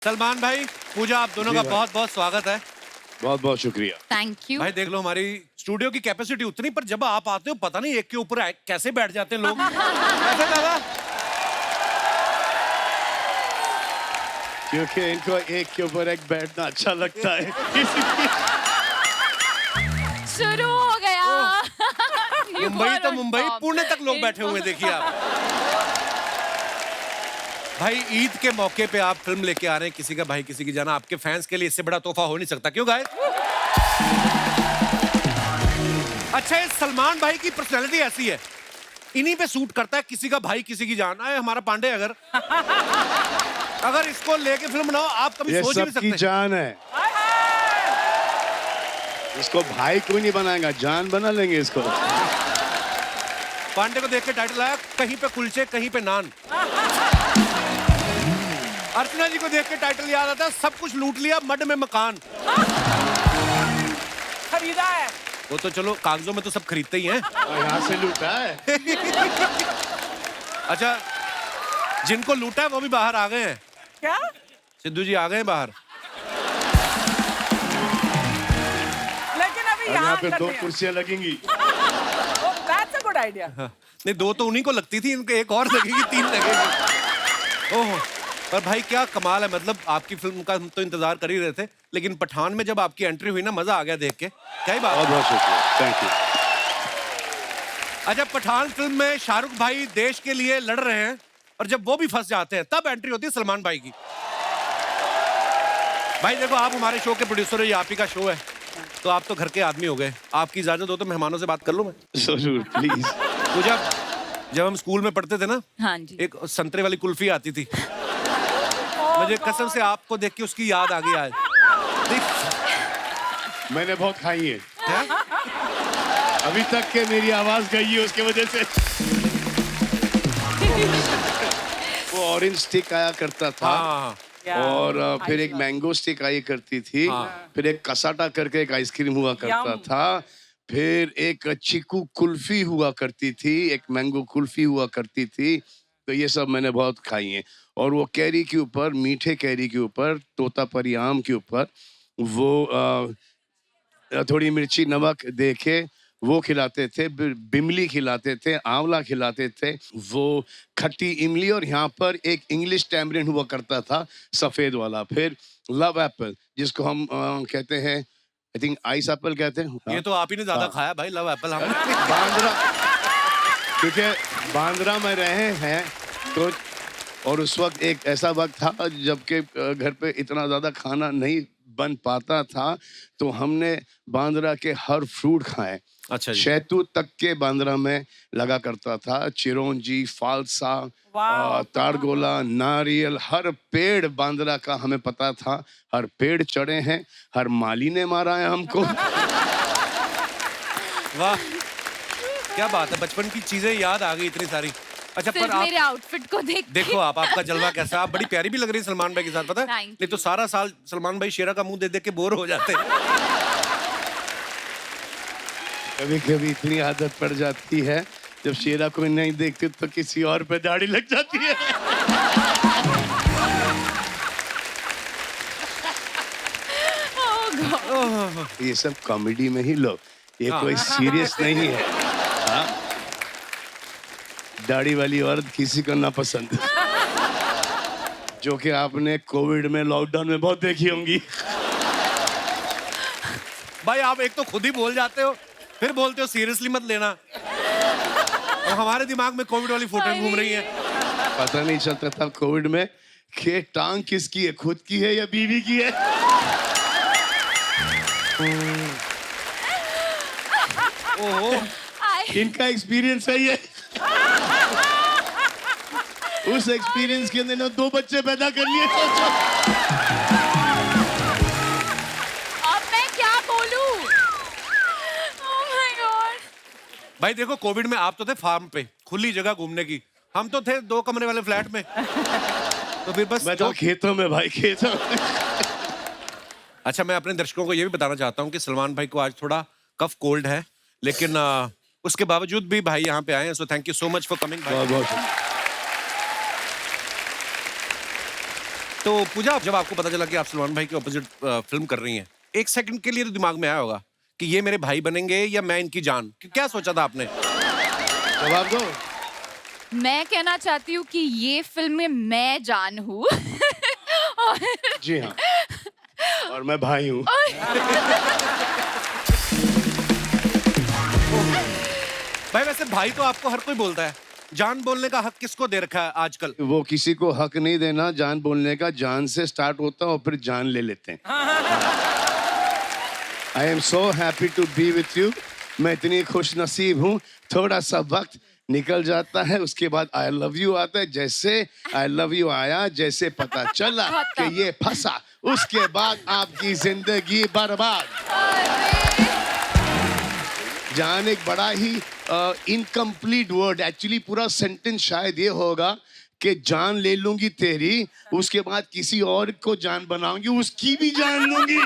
सलमान भाई, पूजा, आप दोनों का बहुत बहुत स्वागत है। बहुत बहुत शुक्रिया। Thank you. भाई देख लो, हमारी स्टूडियो की कैपेसिटी उतनी, पर जब आप आते हो पता नहीं एक के ऊपर कैसे बैठ जाते हैं लोग। कैसे दादा? क्योंकि इनको एक के ऊपर एक बैठना अच्छा लगता है। शुरू हो गया। मुंबई तो मुंबई, पुणे तक लोग बैठे हुए, देखिए आप। भाई ईद के मौके पे आप फिल्म लेके आ रहे हैं, किसी का भाई किसी की जाना। आपके फैंस के लिए इससे बड़ा तोहफा हो नहीं सकता, क्यों गाइस? अच्छा, ये सलमान भाई की पर्सनैलिटी ऐसी है, इन्हीं पे सूट करता है, किसी का भाई किसी की जान। आए हमारा पांडे, अगर इसको लेके फिल्म बनाओ, आप कभी ये सोच ही नहीं सबकी सकते। जान है। इसको भाई कोई नहीं बनाएगा, जान बना लेंगे इसको। पांडे को देख के टाइटल आया, कहीं पे कुलचे कहीं पे नान। अर्चना जी को देख के टाइटल याद आता है, सब कुछ लूट लिया मड में मकान। खरीदा है वो तो चलो कागजों में तो सब खरीदते ही हैं। और यहाँ से लूटा है। अच्छा, जिनको लूटा है वो भी बाहर आ गए हैं। क्या? सिद्धू जी आ गए हैं बाहर। लेकिन अभी और यहाँ पे करते दो हैं। कुर्सियां लगेंगी। Oh, that's a good idea. नहीं, दो तो उन्हीं को लगती थी, इनके एक और लगेगी, 3 लगेगी। ओह, पर भाई क्या कमाल है। मतलब आपकी फिल्म का हम तो इंतजार कर ही रहे थे, लेकिन पठान में जब आपकी एंट्री हुई ना, मजा आ गया देख के। क्या ही बात बहुत है। बहुत शुक्रिया, थैंक यू। अच्छा, पठान फिल्म में शाहरुख भाई देश के लिए लड़ रहे हैं, और जब वो भी फंस जाते हैं तब एंट्री होती है सलमान भाई की। भाई देखो, आप हमारे शो के प्रोड्यूसर हो, ये आप ही का शो है, तो आप तो घर के आदमी हो गए। आपकी इजाजत हो तो मेहमानों से बात कर लूं मैं? जरूर, प्लीज। पूजा, जब हम स्कूल में पढ़ते थे ना, हाँ जी। एक संतरे वाली कुल्फी आती थी। मुझे कसम से आपको देख के उसकी याद आ गई आज। मैंने बहुत खाई है, क्या? अभी तक के मेरी आवाज गई है उसके वजह से। वो ऑरेंज स्टिक आया करता था। हाँ, और फिर एक मैंगो स्टिक आई करती थी। फिर एक कसाटा करके एक आइसक्रीम हुआ करता था। फिर एक चीकू कुल्फी हुआ करती थी, एक मैंगो कुल्फी हुआ करती थी। तो ये सब मैंने बहुत खाई हैं। और वो कैरी के ऊपर, मीठे कैरी के ऊपर, तोतापरी आम के ऊपर वो थोड़ी मिर्ची नमक दे के वो खिलाते थे। बिमली खिलाते थे, आंवला खिलाते थे, वो खट्टी इमली। और यहाँ पर एक इंग्लिश टैमरिन हुआ करता था, सफेद वाला। फिर लव एप्पल, जिसको हम कहते हैं, आई थिंक आइस एप्पल कहते हैं। ये तो आप ही ने ज्यादा खाया भाई, लव एप्पल। हम बांद्रा, क्योंकि बांद्रा में रहे हैं तो। और उस वक्त एक ऐसा वक्त था जबकि घर पे इतना ज्यादा खाना नहीं बन पाता था, तो हमने बांद्रा के हर फ्रूट खाए। अच्छा जी। शहतूत तक के बांद्रा में लगा करता था। चिरौंजी, फालसा, तारगोला, नारियल, हर पेड़ बांद्रा का हमें पता था। हर पेड़ चढ़े हैं, हर माली ने मारा है हमको। वाह, क्या बात है, बचपन की चीजें याद आ गई इतनी सारी। अच्छा, पर सिर्फ आप मेरे आउटफिट को देख के। देखो, आपका जलवा कैसा, आप बड़ी प्यारी भी लग रही है सलमान भाई के साथ, पता है? Thank नहीं तो सारा साल सलमान भाई शेरा का मुंह देख देख के बोर हो जाते हैं। कभी कभी इतनी आदत पड़ जाती है, जब शेरा कोई नहीं देखते तो किसी और पे दाढ़ी लग जाती है। Oh God. ये सब कॉमेडी में ही लो, ये कोई सीरियस नहीं है। हाँ? दाढ़ी वाली औरत किसी को ना पसंद, जो कि आपने कोविड में, लॉकडाउन में बहुत देखी होंगी। भाई आप एक तो खुद ही बोल जाते हो, फिर बोलते हो सीरियसली मत लेना, और हमारे दिमाग में कोविड वाली फोटो घूम रही है। पता नहीं चलता था कोविड में कि टांग किसकी है, खुद की है या बीवी की है। ओहो, इनका एक्सपीरियंस है ये। उस एक्सपीरियंस के अंदर 2 बच्चे पैदा कर लिए। सोचो, अब मैं क्या बोलूं? Oh my God. भाई देखो, कोविड में आप तो थे फार्म पे, खुली जगह घूमने की, हम तो थे 2 कमरे वाले फ्लैट में। तो फिर बस मैं तो खेतों में भाई, खेतों में। अच्छा, मैं अपने दर्शकों को ये भी बताना चाहता हूँ कि सलमान भाई को आज थोड़ा कफ कोल्ड है, लेकिन उसके बावजूद भी भाई यहाँ पे आए हैं, so thank you so much for coming भाई। बहुत बहुत तो पूजा, जब आपको पता चला कि आप सलमान भाई के ऑपोजिट फिल्म कर रही हैं, एक सेकंड के लिए तो दिमाग में आया होगा कि ये मेरे भाई बनेंगे या मैं इनकी जान, क्या सोचा था आपने? जवाब दो। मैं कहना चाहती हूँ कि ये फिल्म में मैं जान हूँ। जी हाँ, और मैं भाई हूँ। भाई वैसे भाई तो आपको हर कोई बोलता है, जान बोलने का हक किसको दे रखा है आजकल? वो किसी को हक नहीं देना जान बोलने का, जान से स्टार्ट होता है और फिर जान ले लेते हैं। I am so happy to be with you. मैं इतनी खुश नसीब हूँ, थोड़ा सा वक्त निकल जाता है, उसके बाद आई लव यू आता है। जैसे आई लव यू आया, जैसे पता चला कि ये फंसा, उसके बाद आपकी जिंदगी बर्बाद। जान एक बड़ा ही इनकम्प्लीट वर्ड, एक्चुअली पूरा सेंटेंस शायद ये होगा कि जान ले लूंगी तेरी, उसके बाद किसी और को जान बनाऊंगी, उसकी भी जान लूंगी।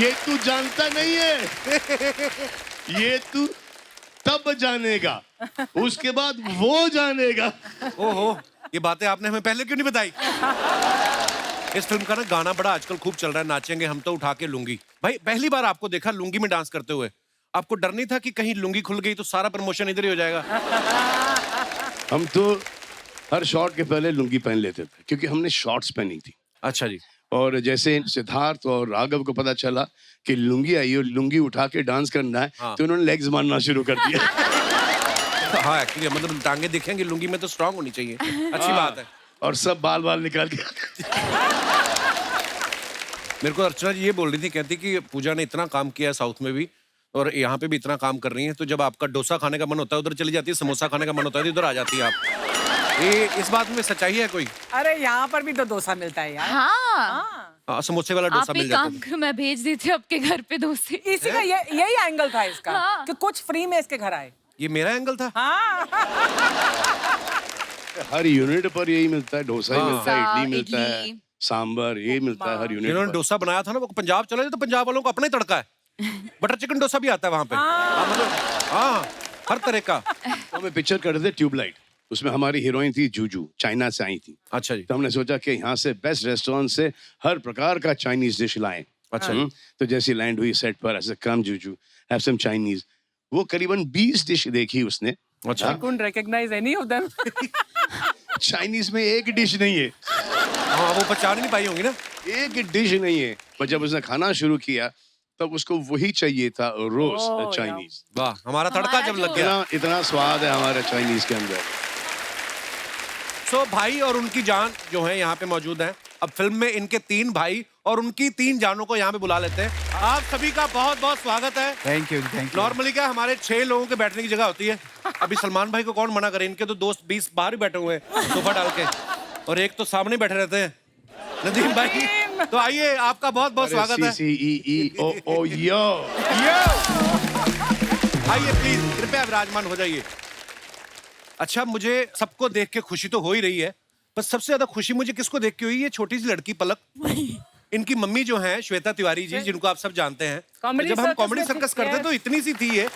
ये तू जानता नहीं है, ये तू तब जानेगा, उसके बाद वो जानेगा। ओहो, ये बातें आपने हमें पहले क्यों नहीं बताई? इस फिल्म का ना गाना बड़ा आजकल खूब चल रहा है, नाचेंगे हम तो उठा के लुंगी। भाई पहली बार आपको देखा लुंगी में डांस करते हुए, आपको डर नहीं था कि कहीं लुंगी खुल गई तो सारा प्रमोशन इधर ही हो जाएगा? हम तो हर शॉट के पहले लुंगी पहन लेते थे, क्योंकि हमने शॉर्ट्स पहनी थी। अच्छा जी। और जैसे सिद्धार्थ और राघव को पता चला कि लुंगी आई और लुंगी उठा के डांस करना है, हाँ। तो उन्होंने लेग्स मारना शुरू कर दिया। हाँ एक्चुअली मतलब टांगे दिखेंगे, लुंगी में तो स्ट्रांग होनी चाहिए। अच्छी बात है। और सब बाल बाल निकाल के। मेरे को अर्चना जी ये बोल रही थी, कहती कि पूजा ने इतना काम किया है साउथ में भी और यहाँ पे भी इतना काम कर रही है, तो जब आपका डोसा खाने का मन होता है उधर चली जाती है, समोसा खाने का मन होता है उधर आ जाती है आप। ये इस बात में सच्चाई है कोई? अरे यहाँ पर भी तो डोसा मिलता है यार। हाँ, समोसे वाला आप डोसा मिल एक जाता काम है। करो, मैं भेज देती हूँ आपके घर पे डोसे। इसी का यही एंगल था इसका, हाँ। कि कुछ फ्री में इसके घर आए। ये मेरा एंगल था। हाँ। हर यूनिट पर यही मिलता है, डोसा ही हाँ। मिलता है, इडली मिलता है, इडली। सांबर ये मिलता है हर यूनिट जिन्होंने पर। डोसा बनाया था ना, वो पंजाब चले गए तो पंजाब वालों को अपना ही तड़का है। बटर चिकन डोसा भी आता है वहाँ पे। हाँ, मतलब हाँ, हर तरह का। तो हमें पिक्चर कर रहे थे ट्यूबलाइट, उसमें हमारी हीरोइन थी जूजू, चाइना से आई थी। अच्छा जी। तो हमने सोचा कि यहाँ से बेस्ट रेस्टोरेंट से हर प्रकार का चाइनीज डिश लाएं। अच्छा। तो जैसी लैंड हुई सेट पर, ऐसे कम जूजू हैव सम चाइनीज, वो करीबन 20 डिश देखी उसने। अच्छा। couldn't recognize any of them. Chinese में एक डिश नहीं है, हाँ वो पहचान नहीं पाई होंगी ना। एक डिश नहीं है। पर जब उसने खाना शुरू किया तब उसको वही चाहिए था, रोस्ट Oh, चाइनीज। वाह, हमारा तड़का जब लग गया। इतना स्वाद है हमारे चाइनीज के अंदर। सो भाई और उनकी जान जो है यहाँ पे मौजूद है। अब फिल्म में इनके 3 भाई और उनकी 3 जानों को यहाँ पे बुला लेते हैं। आप सभी का बहुत बहुत स्वागत है। Thank you. नॉर्मली क्या हमारे 6 लोगों के बैठने की जगह होती है, अभी सलमान भाई को कौन मना करे, इनके तो दोस्त 20 बाहर ही बैठे हुए हैं सोफा डाल के, और एक तो सामने बैठे रहते हैं, नदीम भाई। तो आइए, आपका बहुत बहुत स्वागत है। CCEEO यो। आइए प्लीज, कृपया विराजमान हो जाइए। अच्छा, मुझे सबको देख के खुशी तो हो ही रही है, पर सबसे ज्यादा खुशी मुझे किसको देख के हुई, ये छोटी सी लड़की पलक। इनकी मम्मी जो है श्वेता तिवारी जी, जिनको आप सब जानते हैं। Comedy जब हम circus कॉमेडी में थी, सर्कस करते yes. तो इतनी सी थी ये,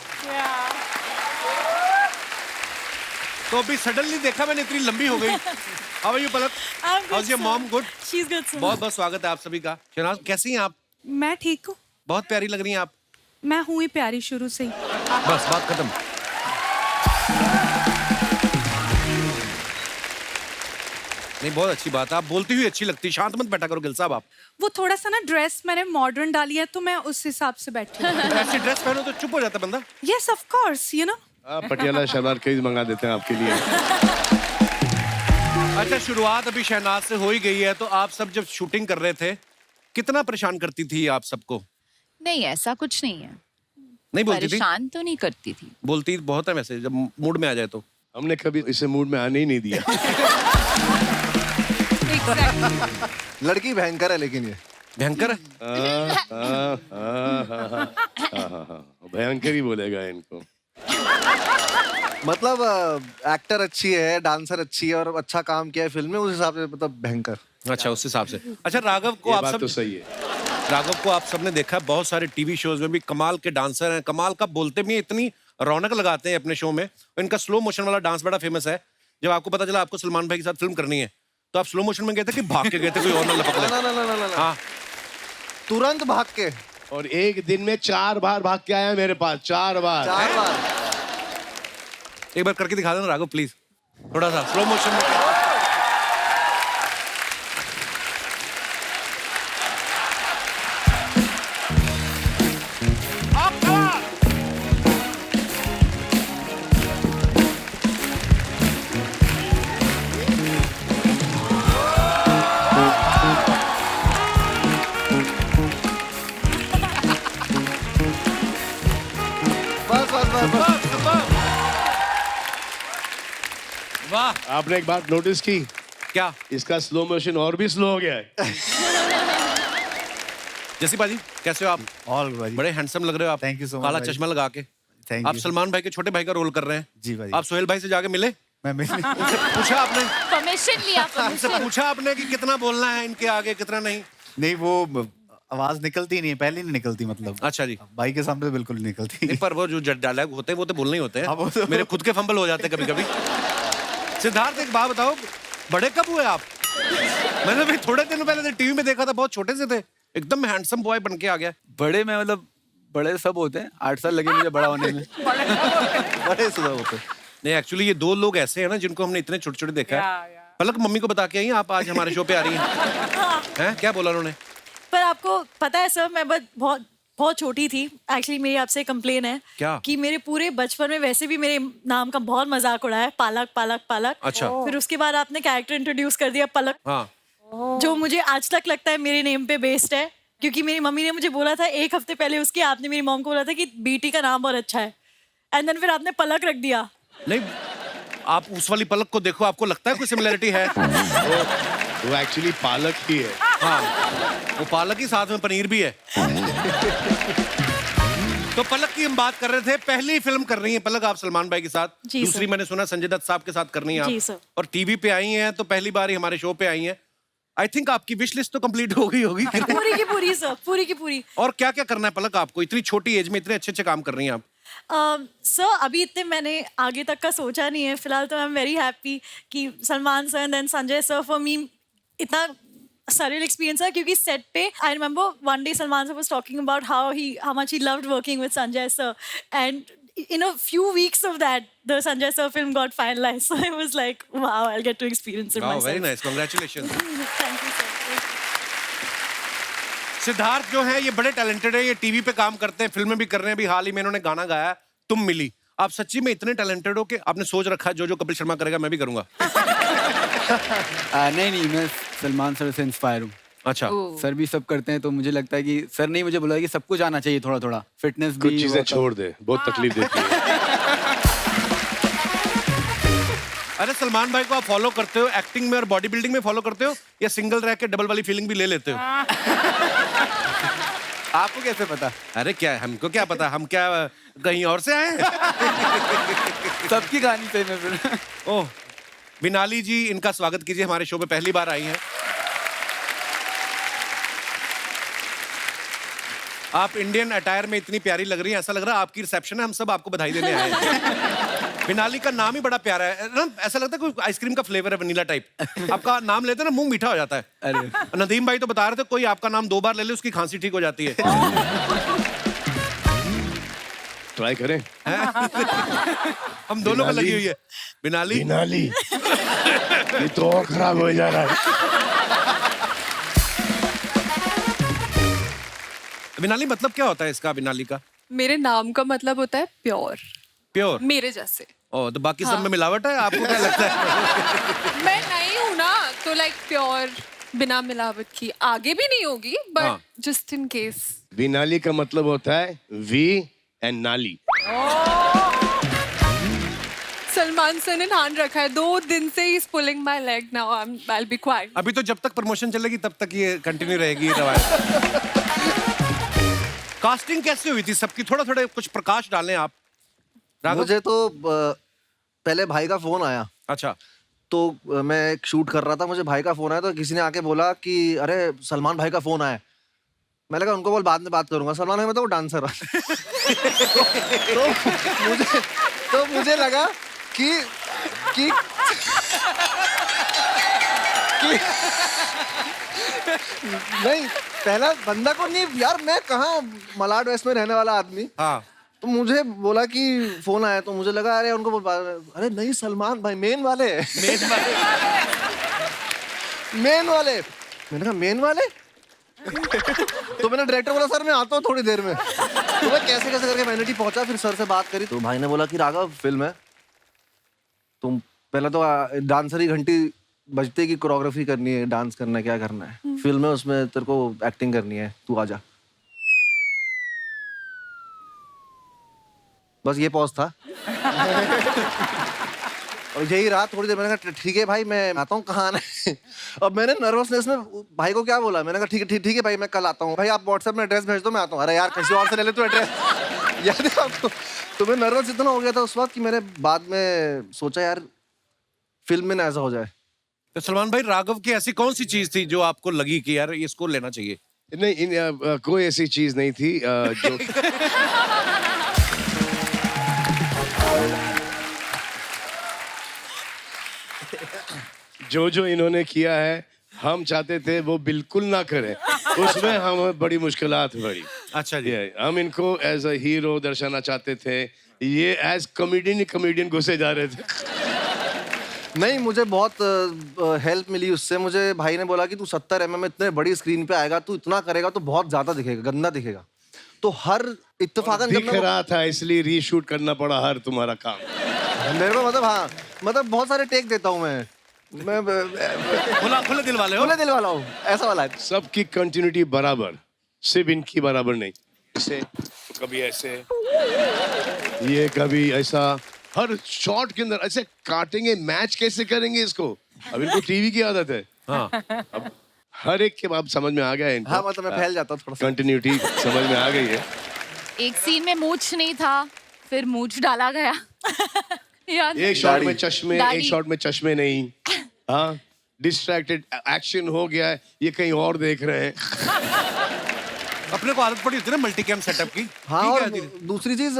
तो अभी सडनली देखा मैंने इतनी लंबी हो गई। How are you Palak? How is your mom? Good. She's good, sir. बहुत बहुत स्वागत है आप सभी का। शहनाज कैसी हैं आप? मैं ठीक हूँ। बहुत प्यारी लग रही हैं आप। मैं हूँ ही प्यारी शुरू से ही। बस बात खत्म। नहीं, बहुत अच्छी बात है, आप बोलती हुई अच्छी लगती। शांत मत बैठा करो गिल साहब आप। वो थोड़ा सा ना ड्रेस मैंने मॉडर्न डाली है, तो मैं उस हिसाब से बैठी हूँ। ऐसी ड्रेस पहनो तो चुप हो जाता बंदा। Yes, of course, you know. Patiala salwar कई मंगा देते हैं आपके लिए। अच्छा, शुरुआत अभी शहनाज से हो ही गई है, तो आप सब जब शूटिंग कर रहे थे कितना परेशान करती थी आप सबको? नहीं, ऐसा कुछ नहीं है। नहीं बोलती थी? परेशान तो नहीं करती थी। बोलती बहुत है वैसे, जब मूड में आ जाए तो। हमने कभी इसे मूड में आने ही नहीं दिया। लड़की भयंकर है लेकिन ये भयंकर है। भयंकर ही बोलेगा इनको। मतलब एक्टर अच्छी है, डांसर अच्छी है और अच्छा काम किया है फिल्म में, उस हिसाब से मतलब भयंकर। अच्छा, उस हिसाब से। अच्छा, राघव को ये आप बात सब तो सही है। राघव को आप सबने देखा है, बहुत सारे टीवी शोज में भी कमाल के डांसर हैं, कमाल का बोलते भी हैं, इतनी रौनक लगाते हैं अपने शो में। इनका स्लो मोशन वाला डांस बड़ा फेमस है। जब आपको पता चला आपको सलमान भाई के साथ फिल्म करनी है, तो आप स्लो मोशन में गए थे कि भाग के गए थे, कोई और ना लपक ले? ना ना ना ना ना, ना। हाँ, तुरंत भाग के और एक दिन में 4 बार भाग के आया मेरे पास, 4 बार। 4 बार। एक बार करके दिखा देना राघव प्लीज, थोड़ा सा स्लो मोशन में। बस बस बस बस। वाह, आपने एक बात नोटिस की, क्या? इसका स्लो मोशन और भी स्लो हो गया है। जैसी बाजी कैसे हो आप? ऑल भाई, बड़े हैंडसम लग रहे हो आप, Thank you so much, काला भाई। चश्मा लगा के। थैंक आप यू। सलमान भाई के छोटे भाई का रोल कर रहे हैं। जी भाई। आप सोहेल भाई से जाके मिले, मैं उनसे पूछा आपने, परमिशन लिया, उनसे परमिशन। पूछा आपने कि कितना बोलना है इनके आगे, कितना नहीं? नहीं, वो आवाज निकलती नहीं है, पहले नहीं निकलती, मतलब अच्छा जी। भाई के सामने तो बिल्कुल नहीं निकलती। नहीं, पर वो जो डायलॉग होते हैं वो तो बोलने ही होते हाँ, वो हैं। तो- मेरे खुद के फंबल हो जाते हैं कभी कभी। सिद्धार्थ एक बात बताओ, बड़े कब हुए आप? मैंने भी थोड़े दिन पहले टीवी में देखा था, बहुत छोटे से थे, एकदम हैंडसम बॉय बन के आ गया। बड़े में मतलब बड़े सब होते हैं, 8 साल लगे मुझे बड़ा होने में। बड़े सुधा होते। नहीं, एक्चुअली ये 2 लोग ऐसे हैं ना जिनको हमने इतने छोटे छोटे देखा है। पलक मम्मी को बता के आई आप आज हमारे शो पे आ रही हैं? हैं? क्या बोला उन्होंने? पर आपको पता है सर, मैं बहुत बहुत छोटी थी। एक्चुअली मेरी आपसे कंप्लेन है क्या? कि मेरे पूरे बचपन में वैसे भी मेरे नाम का बहुत मजाक उड़ाया है, पालक पालक पालक। अच्छा। फिर उसके बाद आपने कैरेक्टर इंट्रोड्यूस कर दिया पलक, हाँ, जो मुझे आज तक लगता है मेरे नेम पे बेस्ड है, क्योंकि मेरी मम्मी ने मुझे बोला था 1 हफ्ते पहले उसके, आपने मेरी मॉम को बोला था कि बेटी का नाम बहुत अच्छा है, एंड देन फिर आपने पलक रख दिया। नहीं, आप उस वाली पलक को देखो, आपको लगता है कोई सिमिलरिटी है? वो एक्चुअली पालक ही है। हाँ, वो पालक ही साथ में पनीर भी है। तो पलक की हम बात कर रहे थे, पहली फिल्म कर रही है पलक आप सलमान भाई के साथ। जी दूसरी सर। मैंने सुना संजय दत्त साहब के साथ करनी है जी आप, सर। और टीवी पे आई हैं तो पहली बार ही हमारे शो पे आई हैं। आई थिंक आपकी विश लिस्ट तो कंप्लीट हो गई होगी। पूरी की पूरी सर, पूरी की पूरी। और क्या क्या करना है पलक आपको? इतनी छोटी एज में इतने अच्छे अच्छे काम कर रही हैं आप। सर अभी इतने मैंने आगे तक का सोचा नहीं है फिलहाल, तो आई एम वेरी हैप्पी कि Salman sir and then Sanjay sir, for me इतना surreal experience है, क्योंकि सेट पे I remember one day Salman sir was talking about how much he loved working with Sanjay sir, and in a few weeks of that the Sanjay sir film got finalized, so I was like wow, I'll get to experience it myself. Very nice, congratulations. Thank you sir. Siddharth जो है ये बड़े talented है, ये TV पे काम करते हैं, फिल्में भी कर रहे हैं। अभी हाल ही में इन्होंने गाना गाया तुम मिली। आप सच्ची में इतने टैलेंटेड हो कि आपने सोच रखा है जो कपिल शर्मा करेगा मैं भी करूंगा? नहीं, मैं सलमान सर से इंस्पायर हूँ। अच्छा, सर भी सब करते हैं, तो मुझे लगता है कि सर ने मुझे बोला कि सब कुछ आना चाहिए, थोड़ा थोड़ा फिटनेस भी। कुछ चीजें छोड़ दे, बहुत तकलीफ देती है। अरे सलमान भाई को आप फॉलो करते हो एक्टिंग में और बॉडी बिल्डिंग में फॉलो करते हो, या सिंगल रह के डबल वाली फीलिंग भी ले लेते हो? आपको कैसे पता? अरे क्या, हमको क्या पता, हम क्या कहीं और से आए हैं? सबकी कहानी सही में फिर। ओह, विनाली जी, इनका स्वागत कीजिए, हमारे शो में पहली बार आई हैं। आप इंडियन अटायर में इतनी प्यारी लग रही हैं, ऐसा लग रहा है आपकी रिसेप्शन है, हम सब आपको बधाई देने आए हैं। विनाली का नाम ही बड़ा प्यारा है ना, ऐसा लगता है कोई आइसक्रीम का फ्लेवर है, वनीला टाइप। आपका नाम लेते हैं ना मुंह मीठा हो जाता है। अरे नदीम भाई तो बता रहे थे कोई आपका नाम 2 बार ले ले उसकी खांसी ठीक हो जाती है। ट्राई करें। हम दोनों को लगी हुई है विनाली। विनाली ये तो और खराब हो जा रहा है। विनाली मतलब क्या होता है इसका, विनाली का? मेरे नाम का मतलब होता है प्योर, प्योर। मेरे जैसे। ओ, तो बाकी सब में मिलावट है, आपको क्या लगता है? मैं नहीं हूँ ना, तो लाइक प्योर बिना मिलावट की आगे भी नहीं होगी, हाँ। But just in case. Vinali का मतलब होता है वी एंड नाली। सलमान सर ने ठान रखा है, 2 दिन से ही pulling my leg, now I will be quiet. अभी तो जब तक प्रमोशन चलेगी तब तक ये कंटिन्यू रहेगी ये रवायत। कास्टिंग कैसे हुई थी सबकी? थोड़ा थोड़ा कुछ प्रकाश डालें आप। राघव? मुझे तो पहले भाई का फोन आया, अच्छा, तो मैं एक शूट कर रहा था, मुझे भाई का फोन आया, तो किसी ने आके बोला कि अरे सलमान भाई का फोन आया। मैं लगा उनको बोल बाद में बात करूंगा, सलमान भाई मतलब वो डांसर तो मुझे लगा कि कि नहीं, पहला बंदा को नहीं यार, मैं कहाँ मलाड वेस्ट में रहने वाला आदमी। हाँ तो मुझे बोला कि फोन आया, तो मुझे लगा अरे उनको अरे नहीं सलमान भाई मेन वाले मेन वाले। मेन वाले। मैंने कहा मेन वाले तो मैंने डायरेक्टर बोला सर मैं आता हूँ थोड़ी देर में। तो मैं कैसे कैसे करके वैनिटी पहुंचा, फिर सर से बात करी तो भाई ने बोला कि राघव फिल्म है, तुम पहले तो डांसर ही घंटी बजते की कोरियोग्राफी करनी है, डांस करना है, क्या करना है फिल्म है, उसमें तेरे को एक्टिंग करनी है, तू आजा। बस ये पॉज था और यही रहा थोड़ी देर। मैंने कहा ठीक है भाई मैं आता हूँ, कहाँ आना है। अब मैंने नर्वसनेस में भाई को क्या बोला, मैंने कहा ठीक है भाई मैं कल आता हूँ। भाई आप व्हाट्सएप में एड्रेस भेज दो, मैं आता हूँ। अरे यार किसी और से ले ले तू एड्रेस, याद है आपको। तो मैं नर्वस इतना हो गया था उस वक्त कि मैंने बाद में सोचा यार फिल्म में ना ऐसा हो जाए। तो सलमान भाई राघव की ऐसी कौन सी चीज थी जो आपको लगी कि यार इसको लेना चाहिए? नहीं, कोई ऐसी चीज नहीं थी जो जो इन्होंने किया है हम चाहते थे वो बिल्कुल ना करें, उसमें हमें बड़ी मुश्किलात पड़ी। अच्छा जी। हम इनको एज अ हीरो दर्शाना चाहते थे, ये एज कॉमेडियन घुसे जा रहे थे। नहीं मुझे बहुत हेल्प मिली उससे। मुझे भाई ने बोला कि तू 70 mm इतने बड़ी स्क्रीन पे आएगा, तू इतना करेगा तो बहुत ज्यादा दिखेगा, गंदा दिखेगा। तो हर इत्तेफाकन दिख रहा था इसलिए रीशूट करना पड़ा हर तुम्हारा काम। मेरे को मतलब हाँ मतलब बहुत सारे टेक देता हूँ मैं खुले दिल वाले हो? खुले दिल वाला हूँ, ऐसा वाला है। सबकी कंटिन्यूटी बराबर, सिर्फ इनकी बराबर नहीं। ऐसे कभी ऐसे, ये कभी ऐसा, हर शॉट के अंदर ऐसे काटेंगे, मैच कैसे करेंगे इसको। अब इनको टीवी की आदत है। हाँ। अब हर एक के बाद समझ में आ गया है इनको। हाँ मतलब मैं फैल जाता हूँ थोड़ा सा। कंटिन्यूटी समझ में आ गई है। एक सीन में मूछ नहीं था, फिर मूछ डाला गया। याद है? एक शॉट में चश्मे, दाढ़ी। एक शॉट में चश्मे नहीं। हाँ, डिस्ट्रैक्टेड एक्शन हो गया है, ये कहीं और देख रहे हैं। अपने को आदत पड़ी होती है ना मल्टी कैम सेटअप की। हाँ ठीक और है, धीरे- दूसरी चीज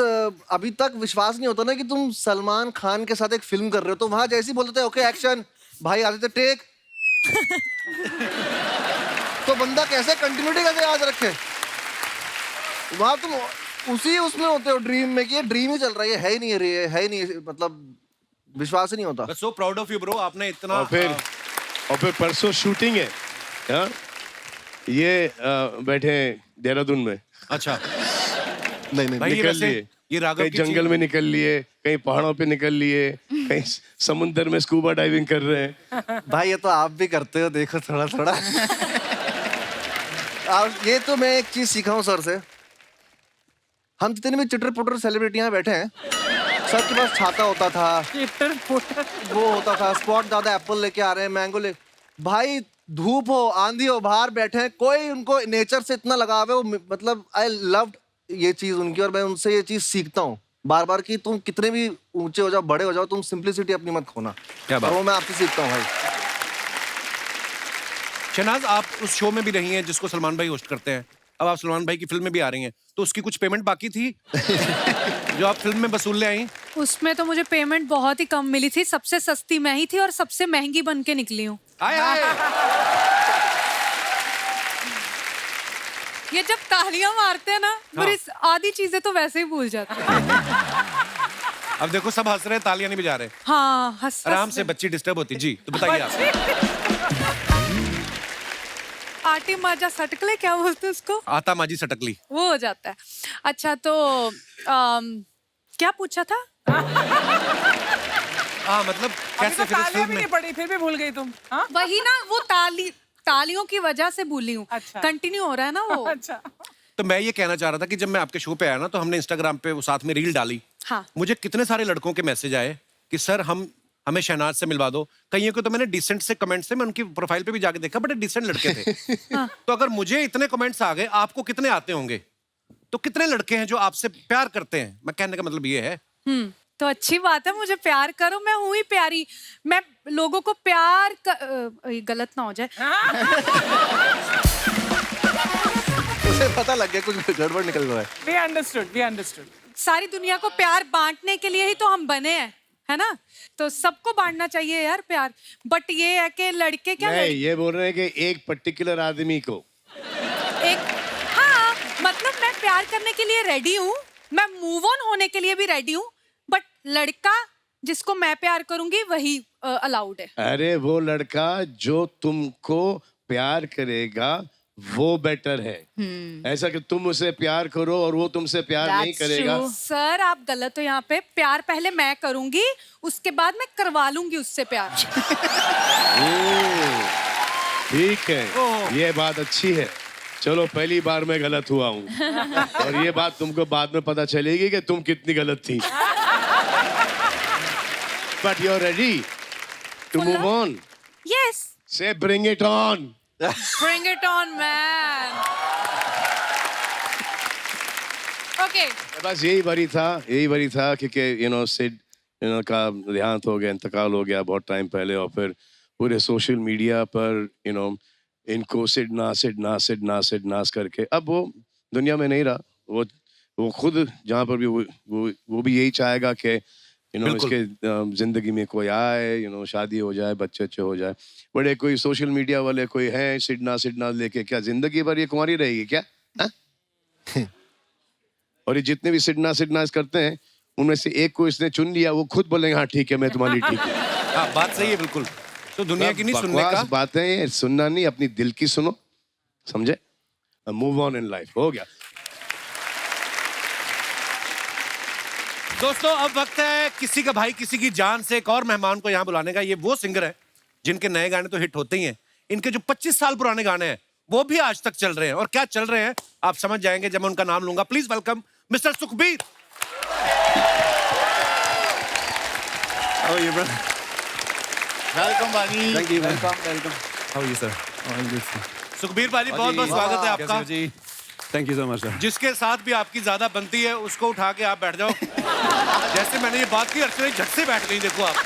अभी तक विश्वास नहीं होता ना कि तुम सलमान खान के साथ एक फिल्म कर रहे हो। तो वहां जैसे ही बोलते थे ओके एक्शन, भाई आते थे टेक। तो बंदा कैसे कंटिन्यूटी कैसे याद रखे। वहां तुम उसी उसमें होते हो ड्रीम में कि ये ड्रीम ही चल रहा है, ये है ही नहीं, ये है ही नहीं, मतलब विश्वास ही नहीं होता। So proud of you bro, आपने इतना। और फिर परसों शूटिंग है। हाँ? ये बैठे देहरादून में। अच्छा नहीं भाई, ये निकल वैसे लिए, ये राघव कहीं की जंगल चीज- में निकल लिए, कहीं पहाड़ों पे निकल लिए, कहीं समुद्र में स्कूबा डाइविंग कर रहे हैं। भाई ये तो आप भी करते हो, देखो थोड़ा थोड़ा। अब ये तो मैं एक चीज सीखा हूँ सर से। हम जितने भी चिटर पुटर सेलिब्रिटियां बैठे हैं, सबके पास छाता होता था, वो होता था, स्पॉट ज्यादा एप्पल लेके आ रहे हैं, मैंगो ले। भाई धूप हो आंधी हो बाहर बैठे हैं, कोई उनको नेचर से इतना लगाव है। वो मतलब आई लव्ड ये चीज उनकी, और मैं उनसे ये चीज सीखता हूँ बार बार कि तुम कितने भी ऊंचे हो जाओ, बड़े हो जाओ, तुम सिंप्लिसिटी अपनी मत खोना। क्या बात। और वो मैं आपसे सीखता हूँ भाई। शहनाज, आप उस शो में भी रही हैं जिसको सलमान भाई होस्ट करते हैं, अब आप सलमान भाई की फिल्म में भी आ रही हैं, तो उसकी कुछ पेमेंट बाकी थी जो आप फिल्म में वसूल ले आई? उसमें तो मुझे पेमेंट बहुत ही कम मिली थी। सबसे सस्ती मैं ही थी और सबसे महंगी बन के निकली हूँ। आए आए। ये जब तालियां मारते हैं ना, मेरी आधी चीजें तो वैसे ही भूल जाती हैं। अब देखो सब हंस रहे हैं, तालियां नहीं बजा रहे। हाँ हंस आराम से, बच्ची डिस्टर्ब होती। जी तो बताइए आप। आटी माजा सटकले क्या बोलते हैं उसको, आता माजी सटकली। वो हो जाता है। अच्छा तो क्या पूछा था? हाँ मतलब अभी कैसे तो फिर इस तालियां फिल्म भी में? नहीं पड़ी, फिर भी भूल गई तुम। हाँ? वही ना, वो तालियों की वजह से भूली हूँ। अच्छा। कंटिन्यू हो रहा है ना वो। अच्छा। तो मैं ये कहना चाह रहा था कि जब मैं आपके शो पे आया ना, तो हमने इंस्टाग्राम पे वो साथ में रील डाली। हाँ। मुझे कितने सारे लड़कों के मैसेज आए कि सर हमें शहनाज से मिलवा दो। कईयों को तो मैंने डिसेंट से कमेंट से, मैं उनकी प्रोफाइल पे भी जाके देखा, बड़े डिसेंट लड़के थे। तो अगर मुझे इतने कमेंट्स आ गए, आपको कितने आते होंगे? तो कितने लड़के हैं जो आपसे प्यार करते हैं? मैं कहने का मतलब ये है। तो अच्छी बात है, मुझे प्यार करो, मैं हूँ ही प्यारी। मैं लोगों को प्यार गलत ना हो जाए। उसे पता लग गया कुछ गड़बड़ निकल रहा है। We understood, we understood. सारी दुनिया को प्यार बांटने के लिए ही तो हम बने हैं। है ना? तो सबको बांटना चाहिए यार प्यार, बट ये है कि लड़के क्या नहीं, ये बोल रहे हैं कि एक पर्टिकुलर आदमी को। एक हाँ, मतलब मैं प्यार करने के लिए रेडी हूँ, मैं मूव ऑन होने के लिए भी रेडी हूँ, बट लड़का जिसको मैं प्यार करूंगी वही अलाउड है। अरे वो लड़का जो तुमको प्यार करेगा वो बेटर है। ऐसा कि तुम उसे प्यार करो और वो तुमसे प्यार नहीं करेगा। सर आप गलत हो यहाँ पे, प्यार पहले मैं करूंगी, उसके बाद मैं करवा लूंगी उससे प्यार। ठीक है, ये बात अच्छी है। चलो पहली बार मैं गलत हुआ हूँ और ये बात तुमको बाद में पता चलेगी कि तुम कितनी गलत थी। But you're ready to move on. Yes. Say bring it on. Bring it on, man. Okay. बस यही वरी था क्योंकि सिड का देहांत हो गया, इंतकाल हो गया बहुत टाइम पहले, और फिर पूरे सोशल मीडिया पर इनको सिड नास करके अब वो दुनिया में नहीं रहा। वो खुद जहाँ पर भी वो भी यही चाहेगा कि इसके जिंदगी में कोई आए, शादी हो जाए, बच्चे हो जाए। बड़े कोई सोशल मीडिया वाले कोई हैं सिडना लेके क्या जिंदगी भर ये कुंवारी रहेगी क्या? और ये जितने भी सिडना करते हैं उनमें से एक को इसने चुन लिया, वो खुद बोलेंगे हाँ ठीक है मैं तुम्हारी ठीक है। हाँ, बात सही है बिल्कुल। तो दुनिया की नहीं सुनने का, बातें हैं सुनना नहीं, अपनी दिल की सुनो, समझे? मूव ऑन इन लाइफ, हो गया। दोस्तों अब वक्त है किसी का भाई किसी की जान से एक और मेहमान को यहाँ बुलाने का। ये वो सिंगर है जिनके नए गाने तो हिट होते ही हैं, इनके जो 25 साल पुराने गाने हैं वो भी आज तक चल रहे हैं, और क्या चल रहे हैं आप समझ जाएंगे जब मैं उनका नाम लूंगा। Please welcome mister Sukhbir. Welcome paaji. Thank you, man. Welcome. How are you, sir? Sukhbir paaji बहुत बहुत स्वागत है आपका। जी, thank you so much sir. जिसके साथ भी आपकी ज्यादा बनती है उसको उठा के आप बैठ जाओ। जैसे मैंने ये बात की अर्चना झट से बैठ गई, देखो आप।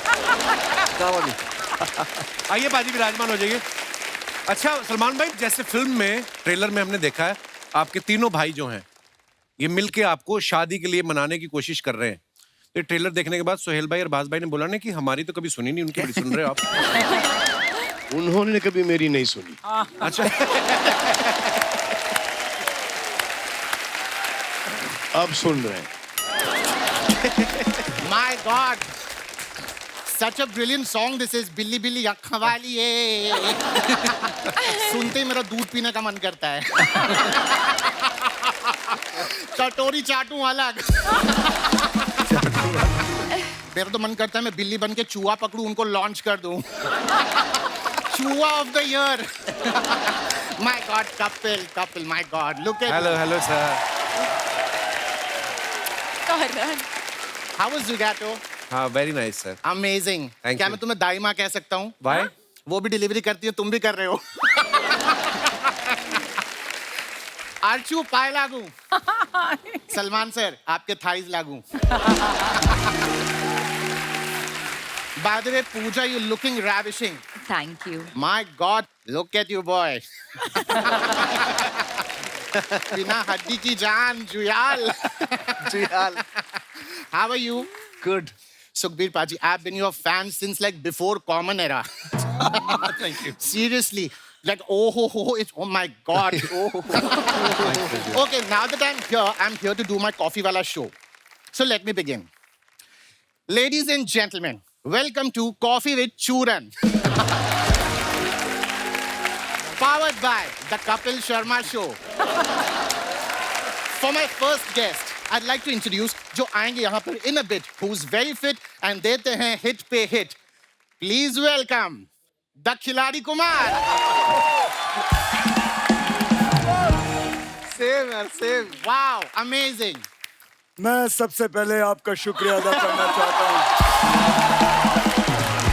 आइए बाजी विराजमान हो जाइए। अच्छा सलमान भाई, जैसे फिल्म में ट्रेलर में हमने देखा है आपके तीनों भाई जो हैं ये मिलके आपको शादी के लिए मनाने की कोशिश कर रहे हैं। तो ट्रेलर देखने के बाद सोहेल भाई और बाज भाई ने बोला ना कि हमारी तो कभी सुनी नहीं, उनकी बड़ी सुन रहे हो आप। उन्होंने कभी मेरी नहीं सुनी। अच्छा अब सुन रहे हैं। My God, such a brilliant song this is, बिल्ली बिल्ली अक्खा वाली ये। सुनते ही मेरा दूध पीने का मन करता है। कटोरी चाटूं अलग। मेरा तो मन करता है मैं बिल्ली बन के चूहा पकड़ूं, उनको लॉन्च कर दूं। चूहा of the year. My God, couple, my God, look at hello sir. How was Zugato? हाँ very nice sir. Amazing. Thank क्या you. मैं तुम्हें दाई माँ कह सकता हूँ? Why? वो भी डिलीवरी करती है, तुम भी कर रहे हो। आर्चू पाए लागू। सलमान सर आपके थाइज लागू। By the way, Pooja, you're looking ravishing. Thank you. My God, look at you, boy. बिना हड्डी की जान, Juyal. How are you? Good. Sukhbir Paji, I've been your fan since like before Common Era. Thank you. Seriously. Like, oh my God. Okay, now that I'm here to do my Coffee Wala show. So let me begin. Ladies and gentlemen, welcome to Coffee with Churan. Powered by the Kapil Sharma Show. For my first guest, I'd like to introduce जो आएंगे यहाँ पर in a bit, who's very fit and देते हैं hit पे hit. Please welcome the खिलाड़ी Kumar. Same यार, same. Wow, amazing. मैं सबसे पहले आपका शुक्रिया अदा करना चाहता हूँ।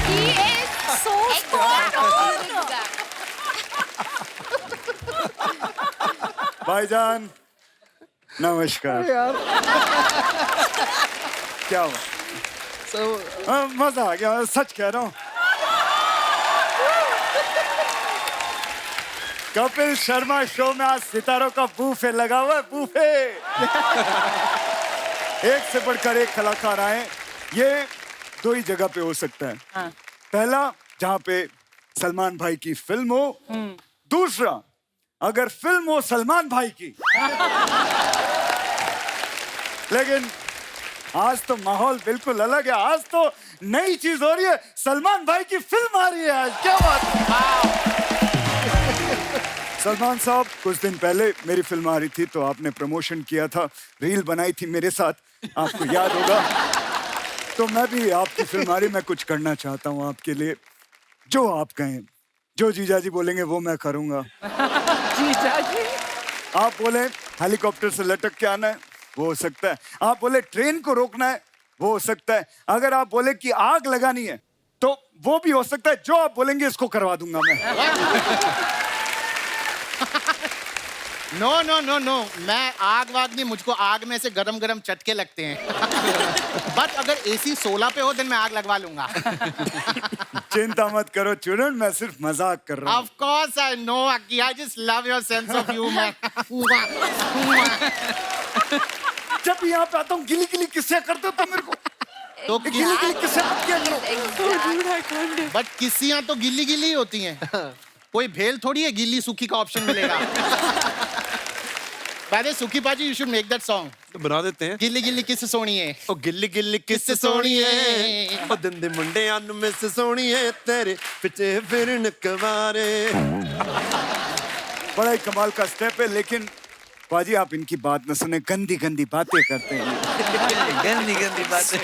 He is so spot on. भाईजान नमस्कार। क्या हुआ? मजा आ गया, सच कह रहा हूँ। कपिल शर्मा शो में आज सितारों का बूफे लगा हुआ है, बूफे। एक से बढ़कर एक कलाकार आए। ये दो ही जगह पे हो सकता है। पहला, जहाँ पे सलमान भाई की फिल्म हो। दूसरा, अगर फिल्म हो सलमान भाई की। लेकिन आज तो माहौल बिल्कुल अलग है। आज तो नई चीज हो रही है, सलमान भाई की फिल्म आ रही है आज। क्या बात है। सलमान साहब, कुछ दिन पहले मेरी फिल्म आ रही थी तो आपने प्रमोशन किया था, रील बनाई थी मेरे साथ, आपको याद होगा। तो मैं भी, आपकी फिल्म आ रही, मैं कुछ करना चाहता हूँ आपके लिए। जो आप कहें, जो जीजा जी बोलेंगे वो मैं करूँगा। जीजा जी, आप बोले हेलीकॉप्टर से लटक के आना है, वो हो सकता है। आप बोले ट्रेन को रोकना है, वो हो सकता है। अगर आप बोले कि आग लगानी है तो वो भी हो सकता है। जो आप बोलेंगे इसको करवा दूंगा मैं। नो नो नो नो, मैं आग वाग नहीं, मुझको आग में से गरम गरम चटके लगते हैं। बट अगर AC 16 पे हो तो मैं आग लगवा लूंगा। चिंता मत करो चुनन, मैं सिर्फ मजाक कर रहा हूँ। Of course I know, Aki. I just love your sense of humor. जब भी यहाँ पे आता हूँ गिली किस्से करते हो तो मेरे को तो गिली किस्से मत किया करो। बट किस्सियां तो गिल्ली गिल्ली होती हैं। कोई भेल थोड़ी है गिल्ली सूखी का ऑप्शन मिलेगा। पहले सुखी पाजी, you should make that song. तो बना देते हैं। गिल्ली गिल्ली किस सोनी है, ओ गिल्ली गिल्ली किस सोनी है, ओ दिन दे मुंडे अन में से सोनी है, तेरे पिछे फिरन कवारे। बड़ा ही कमाल का स्टेप है, लेकिन पाजी आप इनकी बात न सुने, गंदी गंदी बातें करते हैं। गंदी गंदी बातें।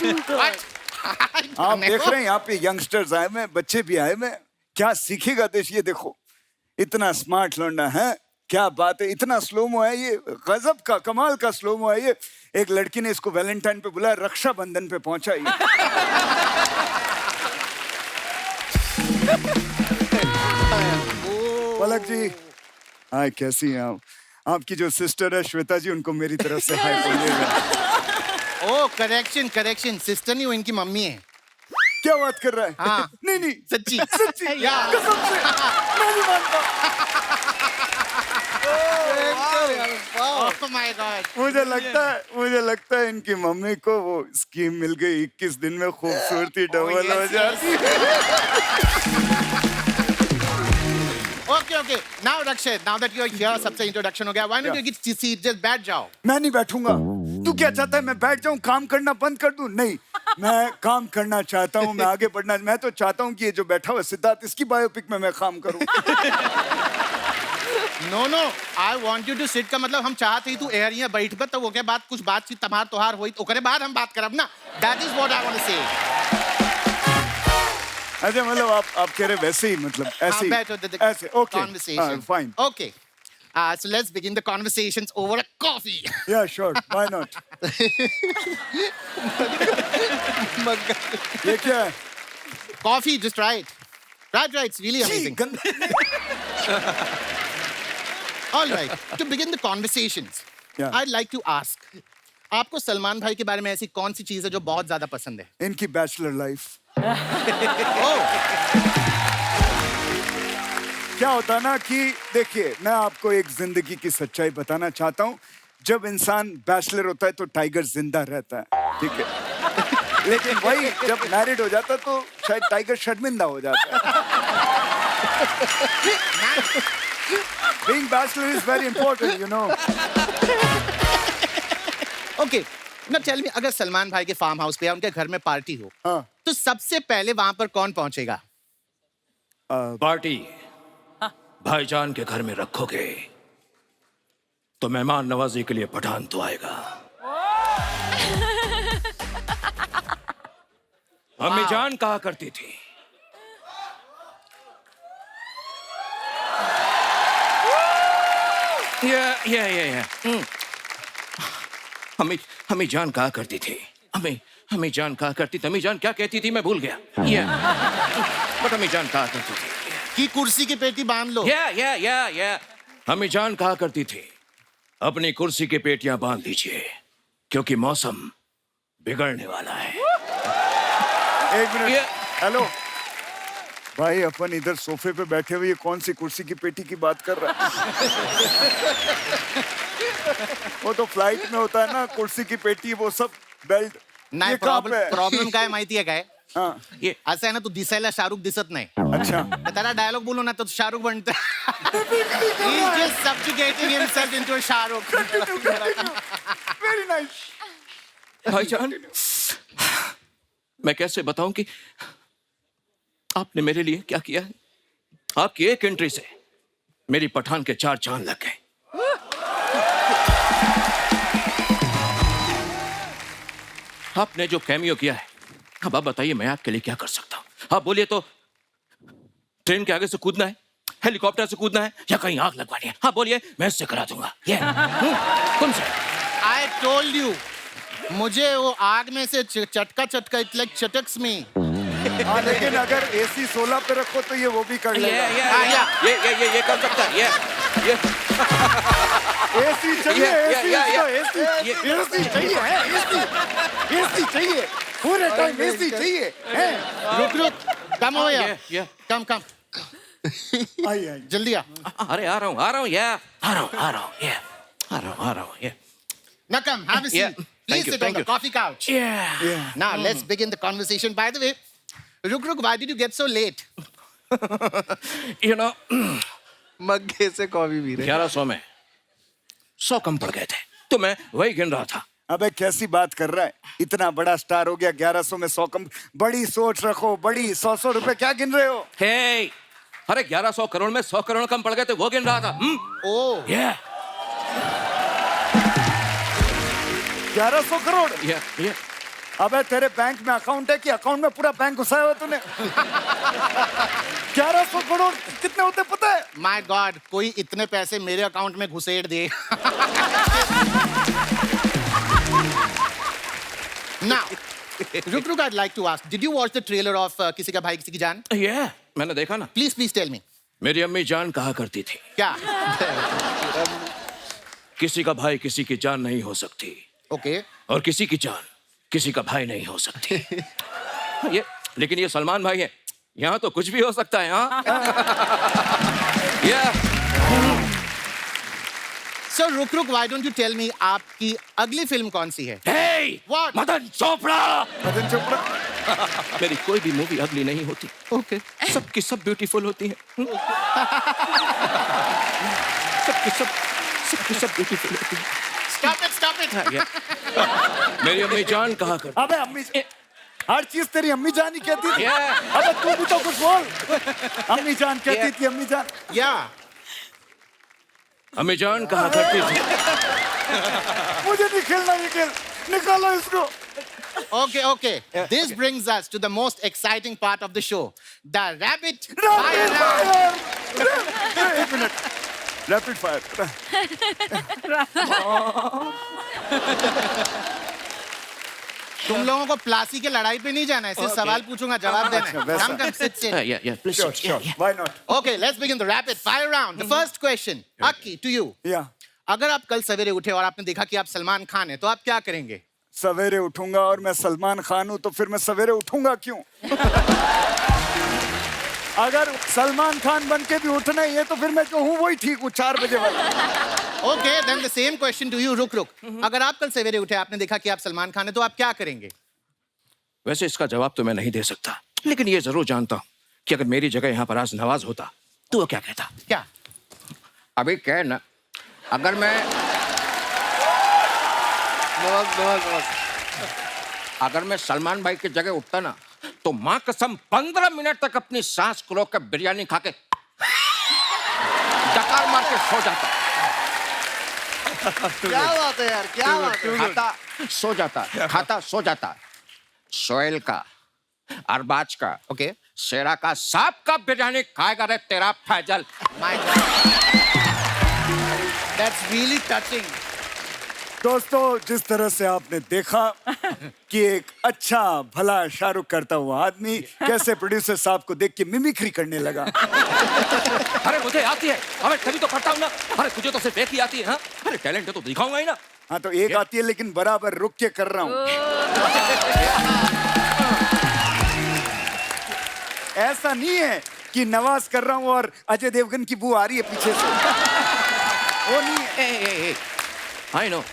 आप देख रहे हैं यहाँ पे यंगस्टर्स आए हुए, बच्चे भी आए हुए, क्या सीखेगा देश। ये देखो, इतना स्मार्ट लौंडा है, क्या बात है। इतना स्लोमो है ये, गजब का, कमाल का स्लोमो है ये। एक लड़की ने इसको वैलेंटाइन पे बुलाया, रक्षाबंधन पे पहुंचा ये। पलक जी, हाय, कैसी हैं आप? आपकी जो सिस्टर है श्वेता जी, उनको मेरी तरफ से हाय बोलिएगा। ओ करेक्शन, सिस्टर नहीं, वो इनकी मम्मी है। क्या बात कर रहा है? हाँ। नहीं सच्ची कसम से मैं नहीं मानता। Oh my God. मुझे लगता है इनकी मम्मी को वो स्कीम मिल गई, 21 दिन में खूबसूरती डबल हो जाती है। Okay. Now Rakshit, now that you're here, सबसे इंट्रोडक्शन हो गया. Why don't you get seat? Just बैठ जाओ. मैं नहीं बैठूंगा। तू क्या चाहता है, मैं बैठ जाऊं, काम करना बंद कर दूं? नहीं, मैं काम करना चाहता हूं, मैं आगे बढ़ना। मैं तो चाहता हूं कि ये जो बैठा हुआ सिद्धार्थ, इसकी बायोपिक में मैं काम करूं। No, I want you to sit का मतलब हम चाहते ही तू एयर यहाँ बैठ कर तो वो के बाद कुछ बातचीत तमार तोहार हुई तो करे बाद हम बात करब ना। That is what I want to say. अच्छा, मतलब आप कह रहे वैसे ही, मतलब ऐसे ही, ऐसे, okay, conversation. fine. Okay. So let's begin the conversations over a coffee. Yeah, sure, why not? ये क्या है? Coffee, just try it. Try, it's really amazing. All right, to begin the conversations, Yeah. I'd like to ask, आपको सलमान भाई के बारे में ऐसी कौन सी चीज है जो बहुत ज्यादा पसंद है? इनकी बैचलर लाइफ। क्या होता है ना कि देखिए, मैं आपको एक जिंदगी की सच्चाई बताना चाहता हूँ। जब इंसान बैचलर होता है तो टाइगर जिंदा रहता है, ठीक है। लेकिन वही जब मैरिड हो जाता है तो शायद टाइगर शर्मिंदा हो जाता है। Being bachelor is very important, you know. Okay, now tell me, अगर सलमान भाई के फार्म हाउस पे या उनके घर में पार्टी हो, हाँ। तो सबसे पहले वहां पर कौन पहुंचेगा? पार्टी भाईजान के घर में रखोगे तो मेहमान नवाजी के लिए पठान तो आएगा। अम्मी जान कहा करती थी, हमें जान कहा करती थी, हमें जान कहा करती थी। अम्मी जान क्या कहती थी मैं भूल गया। बट हमें जान कहा करती थी कि कुर्सी की पेटी बांध लो। हमें जान कहा करती थी, अपनी कुर्सी की पेटियां बांध लीजिए क्योंकि मौसम बिगड़ने वाला है। एक मिनट, हेलो भाई, अपन इधर सोफे पे बैठे हुए, ये कौन सी कुर्सी की पेटी की बात कर रहा है? वो तो फ्लाइट में होता है ना, कुर्सी की पेटी, वो सब बेल्ट। नहीं, प्रॉब्लम क्या है माहिती है क्या है? हाँ. ये असं आहे ना, तू दिसायला शाहरुख दिसत नाही. अच्छा. तर त्याला डायलॉग बोलू ना, तर शाहरुख बनतो. He's just subjugating himself into a Shahrukh. Very nice. भाईजान, मैं कैसे बताऊं कि आपने मेरे लिए क्या किया है? आपकी एक एंट्री से मेरी पठान के 4 चांद लग गए. आपने जो कैमियो किया है, अब आप बताइए मैं आपके लिए क्या कर सकता हूं? आप बोलिए तो ट्रेन के आगे से कूदना है, हेलीकॉप्टर से कूदना है, या कहीं आग लगवानी है? हाँ बोलिए, मैं इससे करा दूंगा. ये कौन सा? I told you. मुझे वो आग में से चटका इट्स लाइक चटक्स में. हाँ, लेकिन अगर AC 16 पे रखो तो ये वो भी कर लेगा. ये कर सकता है. ये AC चाहिए, AC चाहिए, पूरे टाइम AC चाहिए. रुक, कम हो यार. कम. आई. जल्दी आ. अरे आ रहा हूँ. Now come, have a seat. Please sit on the coffee couch. Yeah. Now let's begin the conversation. By the way, Ruk, why did you get so late? You know, मग्गे से coffee P रहे. 1100 में 100 कम पड़ गए थे, तो मैं वही गिन रहा था. अबे कैसी बात कर रहा है? इतना बड़ा स्टार हो गया, 1100 में 100 कम. बड़ी सोच रखो, बड़ी 100 रुपए क्या गिन रहे हो? Hey, अरे 1100 करोड़ में 100 करोड़ कम पड़ गए थे, वो गिन रहा था. Oh. Yeah. 1100 करोड़? Yeah. अबे तेरे बैंक में अकाउंट है कि अकाउंट में पूरा बैंक घुसाया हुआ तूने? 1100 करोड़ कितने होते पता है? My God, कोई इतने पैसे मेरे अकाउंट में घुसेड़ दे. Now, Ruk, I'd like to ask, did you watch the trailer of किसी का भाई किसी की जान? Yeah, मैंने देखा ना. Please tell me. मेरी अम्मी जान कहा करती थी, क्या? किसी का भाई किसी की जान नहीं हो सकती. Okay. और किसी की जान किसी का भाई नहीं हो सकती. ये लेकिन ये सलमान भाई है, यहाँ तो कुछ भी हो सकता है. हाँ. Yeah. So Ruk, why don't you tell me आपकी अगली फिल्म कौन सी है? Hey, What? मदन चोपड़ा. मदन चोपड़ा? मेरी कोई भी मूवी अगली नहीं होती. Okay. सबकी सब ब्यूटीफुल होती है. सबकी सब ब्यूटीफुल होती है. Stop it. मेरी अम्मी जान कहा कर. अबे अम्मी, हर चीज तेरी अम्मी जान ही कहती थी. Yeah. अबे तू भी तो कुछ बोल. अम्मी जान कहती थी, अम्मी जान. Yeah. अम्मी जान कहा करती थी. मुझे नहीं खेलना ये खेल. निकालो इसको. Okay. This brings us to the most exciting part of the show. The rapid fire round. एक मिनट. Rapid fire. तुम लोगों को प्लासी के लड़ाई पे नहीं जाना है, सिर्फ सवाल पूछूंगा, जवाब देना है. Come, sit. Yeah, please. Sure. Why not? Okay, let's begin the rapid fire round. The first question, Akki, to you. Yeah. अगर आप कल सवेरे उठे और आपने देखा कि आप सलमान खान हैं, तो आप क्या करेंगे? सवेरे उठूंगा और मैं सलमान खान हूं तो फिर मैं सवेरे उठूंगा क्यों? अगर सलमान खान बन के भी उठना ही है तो फिर मैं जो हूं वही ठीक हूं, 4 बजे वाला. Okay, then the same question to you, Ruk. अगर आप कल सवेरे उठे, आपने देखा कि आप सलमान खान हैं, तो आप क्या करेंगे? वैसे इसका जवाब तो मैं नहीं दे सकता, लेकिन ये जरूर जानता हूँ कि अगर मेरी जगह यहाँ पर आज नवाज होता तो वो क्या कहता. क्या? अभी क्या है ना, अगर मैं अगर मैं सलमान भाई की जगह उठता ना, तो माँ कसम 15 मिनट तक अपनी सांस को रोक कर बिरयानी खा के डकार मार के सो जाता. क्या बात है यार, क्या बात है. खाता सो जाता. सोहेल का, अरबाज का, Okay. शेरा का, सांप का बिरयानी खाएगा रे तेरा Faizal. My God. That's really touching. दोस्तों, जिस तरह से आपने देखा कि एक अच्छा भला शाहरुख करता हुआ आदमी कैसे प्रोड्यूसर साहब को देख के मिमिक्री करने लगा. अरे मुझे आती है, अरे तभी तो करता हूँ ना. अरे तुझे तो सिर्फ एक ही आती है. हाँ, अरे टैलेंट है तो दिखाऊंगा ही ना. हाँ तो एक आती है लेकिन बराबर रुक के कर रहा हूँ. ऐसा नहीं है कि नवाज कर रहा हूँ और अजय देवगन की बू आ रही है पीछे से. वो नहीं है. आई नो,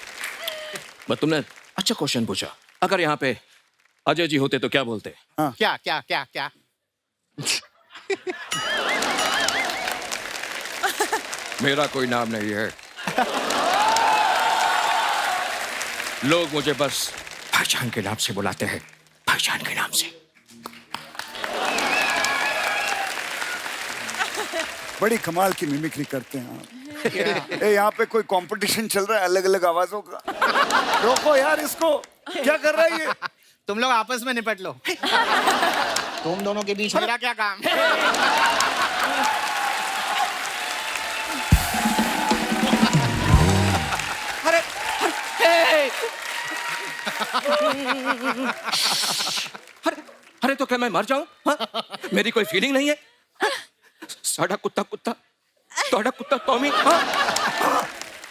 बट तुमने अच्छा क्वेश्चन पूछा. अगर यहाँ पे अजय जी होते तो क्या बोलते? क्या क्या क्या क्या? मेरा कोई नाम नहीं है। लोग मुझे बस भाईजान के नाम से बुलाते हैं, भाईजान के नाम से। बड़ी कमाल की मिमिक्री करते हैं आप। यहाँ पे कोई कंपटीशन चल रहा है अलग अलग आवाजों का। रोको यार इसको, क्या कर रहा है ये? तुम लोग आपस में निपट लो। तुम दोनों के बीच मेरा क्या काम? अरे तो क्या मैं मर जाऊं? हाँ? मेरी कोई फीलिंग नहीं है? साड़ा कुत्ता कुत्ता, तोड़ा कुत्ता टॉमी।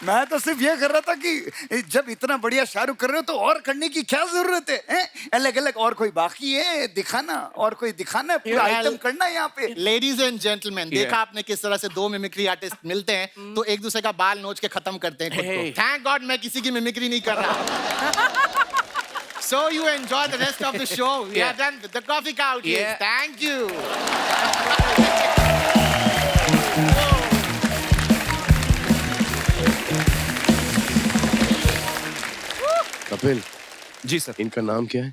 मैं तो सिर्फ ये कर रहा था कि जब इतना बढ़िया शाहरुख कर रहे हो तो और करने की क्या जरूरत है, हैं? अलग अलग और कोई बाकी है दिखाना, और कोई दिखाना है, पूरा आइटम करना है यहाँ पे। लेडीज एंड जेंटलमैन, देखा आपने किस तरह से दो मिमिक्री आर्टिस्ट मिलते हैं तो एक दूसरे का बाल नोच के खत्म करते हैं खुद को। थैंक गॉड मैं किसी की मिमिक्री नहीं कर रहा। So you enjoy the rest of the show. We are done with the coffee couches. Thank you. Kapil ji sir, इनका नाम क्या है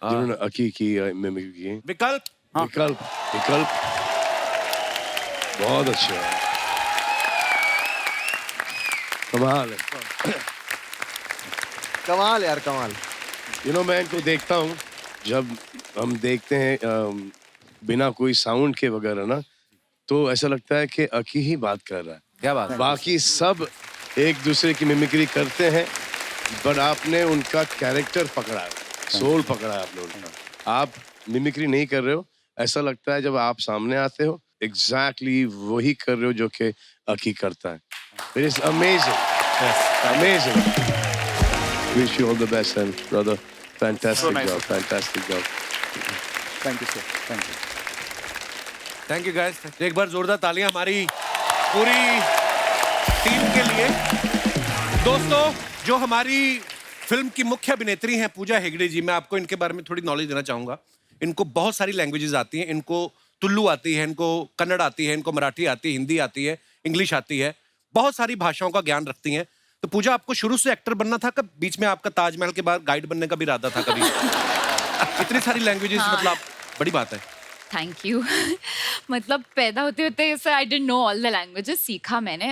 जिन्होंने अकी की मिमिक्री की है? विकल्प। विकल्प। विकल्प बहुत अच्छा है, कमाल है। कमाल यार कमाल। मैं इनको देखता हूँ, जब हम देखते हैं बिना कोई साउंड के वगैरह ना, तो ऐसा लगता है कि अकी ही बात कर रहा है। क्या बात? बाकी सब एक दूसरे की मिमिक्री करते हैं, बट आपने उनका कैरेक्टर पकड़ा है, सोल पकड़ा है आपने उनका। आप मिमिक्री नहीं कर रहे हो, ऐसा लगता है जब आप सामने आते हो एग्जैक्टली वही कर रहे हो जो कि अकी करता है। It is amazing, amazing. Wish you all the best, and brother, fantastic job, fantastic job. Thank you sir, thank you. Thank you guys. एक बार जोरदार तालियां हमारी पूरी टीम के लिए। दोस्तों, जो हमारी फिल्म की मुख्य अभिनेत्री हैं पूजा हेगड़े जी, मैं आपको इनके बारे में थोड़ी नॉलेज देना चाहूंगा। इनको बहुत सारी लैंग्वेजेस आती हैं। इनको तुल्लू आती है, इनको कन्नड़ आती है, इनको मराठी आती है, हिंदी आती है, इंग्लिश आती है, बहुत सारी भाषाओं का ज्ञान रखती हैं। तो पूजा, आपको शुरू से एक्टर बनना था, कब बीच में आपका ताजमहल के बाद गाइड बनने का भी इरादा था कभी? इतनी सारी लैंग्वेजेस, मतलब बड़ी बात है। Thank you. मतलब पैदा होते होते sir I didn't know all the languages. सीखा मैंने।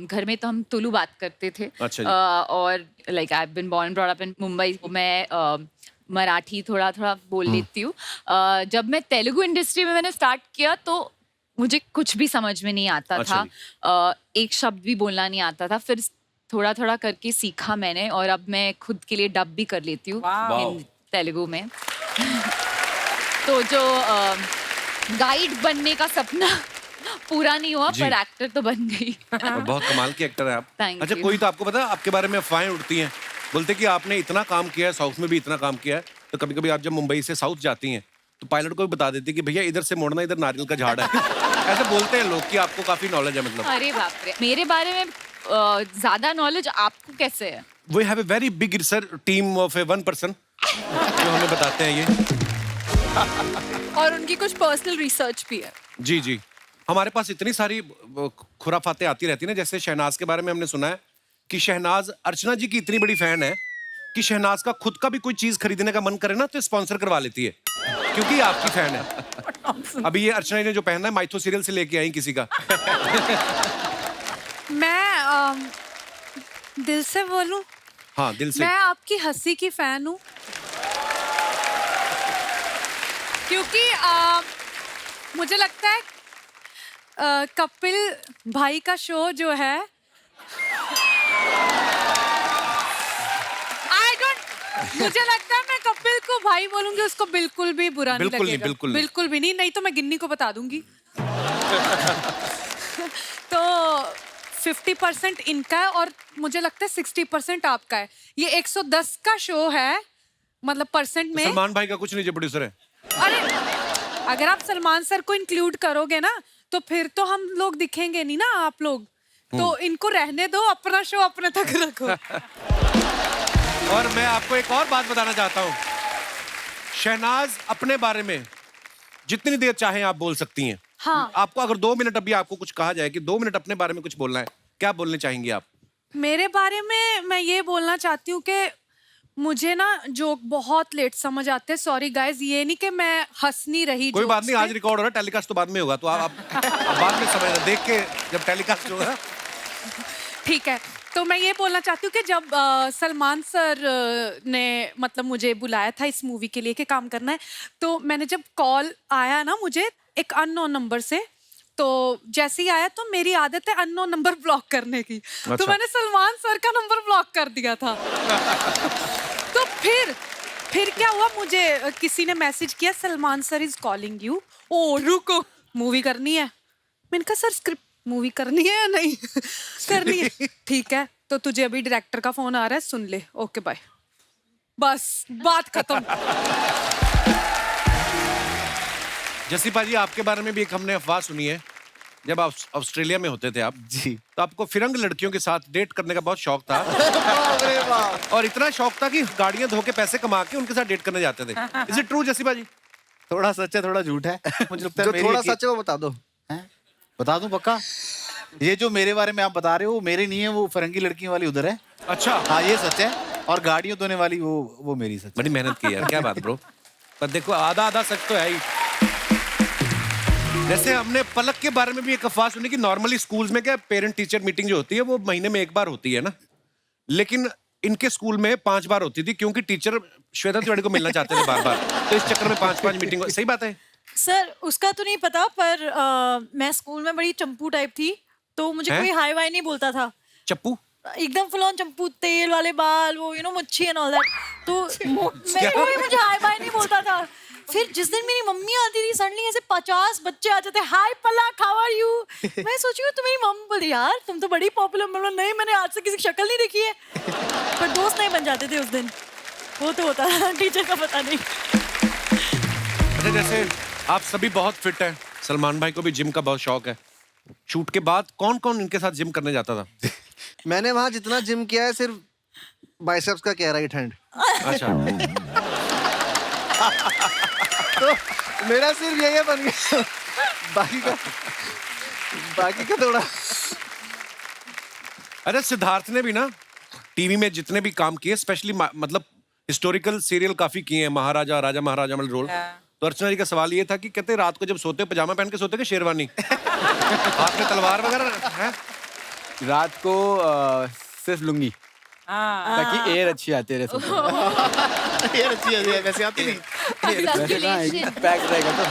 घर में तो हम तुलु बात करते थे। अच्छा जी। और like I have been born brought up in Mumbai. मैं मराठी थोड़ा थोड़ा बोल लेती हूँ। जब मैं तेलुगु इंडस्ट्री में मैंने स्टार्ट किया तो मुझे कुछ भी समझ में नहीं आता था। एक शब्द भी बोलना नहीं आता था। फिर थोड़ा थोड़ा करके सीखा मैंने, और अब मैं खुद के लिए डब भी कर लेती हूँ तेलुगु में। तो जो गाइड बनने का सपना पूरा नहीं हुआ, पर एक्टर तो बन गई। और बहुत कमाल की एक्टर है आप। अच्छा, you. कोई तो आपको पता है, आपके बारे में अफवाहें उड़ती हैं, बोलते कि आपने इतना काम किया है, साउथ में भी इतना काम किया है, तो कभी कभी आप जब मुंबई से साउथ जाती हैं तो पायलट को भी बता देती कि भैया इधर से मोड़ना, इधर नारियल का झाड़ है। ऐसे बोलते हैं लोग कि आपको काफी नॉलेज है। मतलब अरे बाप रे, मेरे बारे में ज्यादा नॉलेज आपको कैसे है? We have a very big sir team of a 1 person जो हमें बताते हैं ये। और उनकी कुछ पर्सनल रिसर्च भी है। जी जी, हमारे पास इतनी सारी खुराफातें आती रहती ना। जैसे शहनाज के बारे में हमने सुना है कि शहनाज अर्चना जी की इतनी बड़ी फैन है कि शहनाज का खुद का भी कोई चीज खरीदने का मन करे ना तो स्पॉन्सर करवा लेती है, क्योंकि आपकी फैन है। अभी ये अर्चना ने जो पहना है माइथो सीरियल से लेके आई किसी का। मैं दिल से बोलूं, हाँ दिल से। मैं आपकी हंसी की फैन हूँ, क्योंकि मुझे लगता है कपिल भाई का शो जो है, मुझे लगता है मैं कपिल को भाई बोलूंगी उसको बिल्कुल भी बुरा नहीं लगेगा। बिल्कुल भी नहीं तो मैं गिन्नी को बता दूंगी। तो 50% इनका है और मुझे लगता है 60% आपका है। ये 110 का शो है, मतलब परसेंट में। सलमान भाई का कुछ नहीं जो प्रोड्यूसर है। अरे अगर आप सलमान सर को इंक्लूड करोगे ना तो फिर तो हम लोग दिखेंगे नहीं ना आप लोग। तो इनको रहने दो, अपना शो अपने तक रखो। और मैं आपको एक और बात बताना चाहता हूँ शहनाज अपने बारे में जितनी देर चाहे आप बोल सकती हैं। हाँ। आपको अगर 2 मिनट अभी आपको कुछ कहा जाए कि 2 मिनट अपने बारे में कुछ बोलना है, क्या बोलने चाहेंगी आप? मेरे बारे में मैं ये बोलना चाहती हूँ कि मुझे ना जोक बहुत लेट समझ आते हैं। सॉरी गाइस, ये नहीं कि मैं हंस नहीं रही। कोई बात नहीं, आज रिकॉर्ड हो रहा है, टेलीकास्ट तो बाद में होगा, तो आप बाद में समझना, देख के जब टेलीकास्ट होगा। ठीक है, तो मैं ये बोलना चाहती हूँ कि जब सलमान सर ने मतलब मुझे बुलाया था इस मूवी के लिए कि काम करना है, तो मैंने जब कॉल आया ना मुझे एक अननोन नंबर से, तो जैसे ही आया तो मेरी आदत है अननोन नंबर ब्लॉक करने की। अच्छा। तो मैंने सलमान सर का नंबर ब्लॉक कर दिया था। तो फिर क्या हुआ, मुझे किसी ने मैसेज किया Salman sir is calling you. ओ रुको, मूवी करनी है। मैंने कहा सर स्क्रिप्ट मूवी करनी है या नहीं? करनी है। ठीक है, तो तुझे अभी डायरेक्टर का फोन आ रहा है, सुन ले, ओके बाय। बस बात खत्म। जसीपा जी, आपके बारे में भी एक हमने अफवाह सुनी है, जब आप ऑस्ट्रेलिया में होते थे आप जी, तो आपको फिरंग लड़कियों के साथ डेट करने का बहुत शौक था। और इतना शौक था कि गाड़ियां धो के पैसे कमा के उनके साथ डेट करने जाते थे। इज इट ट्रू जसीपा जी? थोड़ा सच है थोड़ा झूठ है। मुझे लगता है जो थोड़ा सच है वो बता दो। हैं? बता दूं पक्का? ये जो मेरे बारे में आप बता रहे हो वो मेरी नहीं है, वो फरंगी लड़कियों वाली उधर है। अच्छा। हाँ ये सच है, और गाड़ियों धोने वाली वो मेरी सच है। बड़ी मेहनत की यार, क्या बात ब्रो। पर देखो आधा आधा सच तो है ही। जैसे हमने पलक के बारे में भी एक अफवाह सुनी कि नॉर्मली स्कूल्स में क्या पेरेंट टीचर मीटिंग जो होती है वो महीने में 1 बार होती है ना, लेकिन इनके स्कूल में 5 बार होती थी क्योंकि टीचर श्वेता तिवारी को मिलना चाहते थे बार बार, तो इस चक्कर में 5-5 मीटिंग। सही बात है? सर उसका तो नहीं पता, पर मैं स्कूल में बड़ी चंपू टाइप थी, तो मुझे हैं? कोई हाई वाई नहीं बोलता था। चप्पू? एकदम फुल ऑन चंपू, तेल वाले बाल, वो मच्छी एंड ऑल दैट। तो कोई मुझे हाई बाय नहीं बोलता था। फिर जिस दिन मेरी मम्मी आती थी, सडनली ऐसे 50 बच्चे आ जाते, हाय पलक हाउ आर यू। मैं सोची तो मेरी मम्मी बोली यार तुम तो बड़ी पॉपुलर। मतलब नहीं, मैंने आज से किसी की शक्ल नहीं देखी है। पर दोस्त नहीं बन जाते थे उस दिन, वो तो होता था, टीचर का पता नहीं। अच्छा, जैसे आप सभी बहुत फिट हैं, सलमान भाई को भी जिम का बहुत शौक है। शूट के बाद कौन कौन इनके साथ जिम करने जाता था? मैंने वहां जितना जिम किया है सिर्फ बाइसेप्स का किया, राइट हैंड। अच्छा। तो मेरा सिर्फ यही बन गया, बाकी का थोड़ा। अरे सिद्धार्थ ने भी ना टीवी में जितने भी काम किए, स्पेशली मतलब हिस्टोरिकल सीरियल काफी किए हैं, महाराजा राजा महाराजा मतलब रोल। तो अर्चना जी का सवाल ये था कि कहते रात को जब सोते पजामा पहन के सोते कि शेरवानी? हाथ में तलवार वगैरह है? रात को सिर्फ लुंगी, ताकि एयर अच्छी आती रहे। एयर अच्छी है, वैसे आती नहीं। वैसे ना पैक रहेगा तो